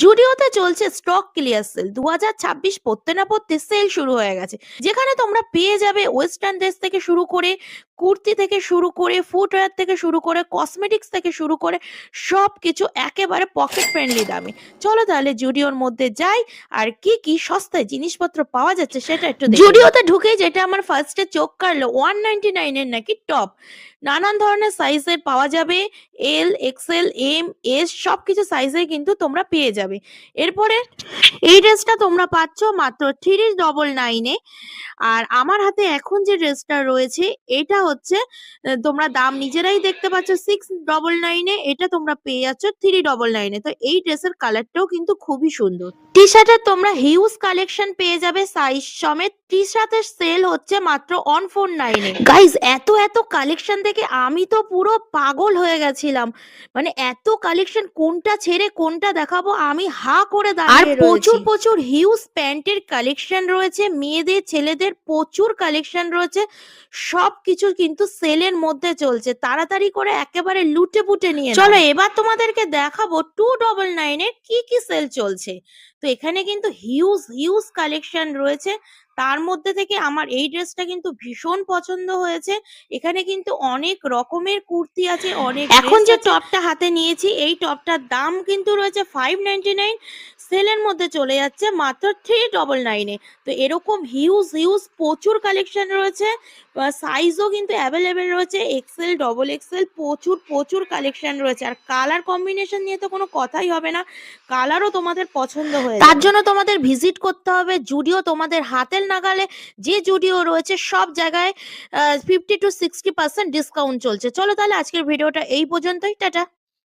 জুডিওতে চলছে stock clear sell 2026 পড়তে না পড়তে সেল শুরু হয়ে গেছে, যেখানে তোমরা পেয়ে যাবে ওয়েস্টার্ন ড্রেস থেকে শুরু করে কুর্তি থেকে শুরু করে ফুটওয়্যার থেকে শুরু করে কসমেটিক্স থেকে শুরু করে সবকিছু একেবারে পকেট ফ্রেন্ডলি দামে। চলো তাহলে জুডিওর মধ্যে যাই আর কি কি সস্তায় জিনিসপত্র পাওয়া যাচ্ছে সেটা একটু দেখি। জুডিওতে ঢুকে যেটা আমার ফার্স্টে চোখ কাড়লো 199 এর নাকি টপ, নানান ধরনের সাইজের পাওয়া যাবে, এল এক্সেল এম এস সবকিছু সাইজে কিন্তু তোমরা পেয়ে যাবে। এরপরে এই ড্রেসটা তোমরা পাচ্ছ মাত্র 399 এ। আর আমার হাতে এখন যে ড্রেসটা রয়েছে এটা হচ্ছে তোমরা দাম নিজেরাই দেখতে পাচ্ছ 699 এ, এটা তোমরা পেয়ে যাচ্ছ 399 এ। তো এই ড্রেসের কালারটাও কিন্তু খুবই সুন্দর। টি শার্টের তোমরা হিউজ কালেকশন পেয়ে যাবে সাইজ সমেত। টি শার্টের সেল হচ্ছে মাত্র 149 এ। গাইজ এত এত কালেকশন দেখে আমি তো পুরো পাগল হয়ে গেছিলাম, মানে এত কালেকশন কোনটা ছেড়ে কোনটা দেখাবো আমি হা করে দাঁড়িয়ে রয়েছি। আর প্রচুর প্রচুর হিউজ প্যান্টের কালেকশন রয়েছে, মেয়েদের ছেলেদের প্রচুর কালেকশন রয়েছে, সবকিছু কিন্তু সেলের মধ্যে চলছে। তাড়াতাড়ি করে একেবারে লুটে পুটে নিয়ে চলো এবার তোমাদেরকে দেখাবো 299 এর কি কি সেল চলছে। তো এখানে কিন্তু হিউজ হিউজ কালেকশন রয়েছে, তার মধ্যে থেকে আমার এই ড্রেসটা কিন্তু ভীষণ পছন্দ হয়েছে। এখানে কিন্তু অনেক রকমের কুর্তি আছে, অনেক এখন যে টপটা হাতে নিয়েছি এই টপটার দাম কিন্তু রয়েছে 599, সেলের মধ্যে চলে যাচ্ছে মাত্র 399 এ। তো এরকম হিউজ হিউজ প্রচুর কালেকশন রয়েছে, সাইজও কিন্তু অ্যাভেলেবেল রয়েছে, এক্সেল ডবল এক্সেল প্রচুর প্রচুর কালেকশন রয়েছে। আর কালার কম্বিনেশন নিয়ে তো কোনো কথাই হবে না, কালারও তোমাদের পছন্দ হয়ে তার জন্য তোমাদের ভিজিট করতে হবে জুডিও। তোমাদের হাতের নাগালে যে জুডিও রয়েছে সব জায়গায় 50 to 60% ডিসকাউন্ট চলছে। চলো তাহলে আজকের ভিডিওটা এই পর্যন্তই, টাটা।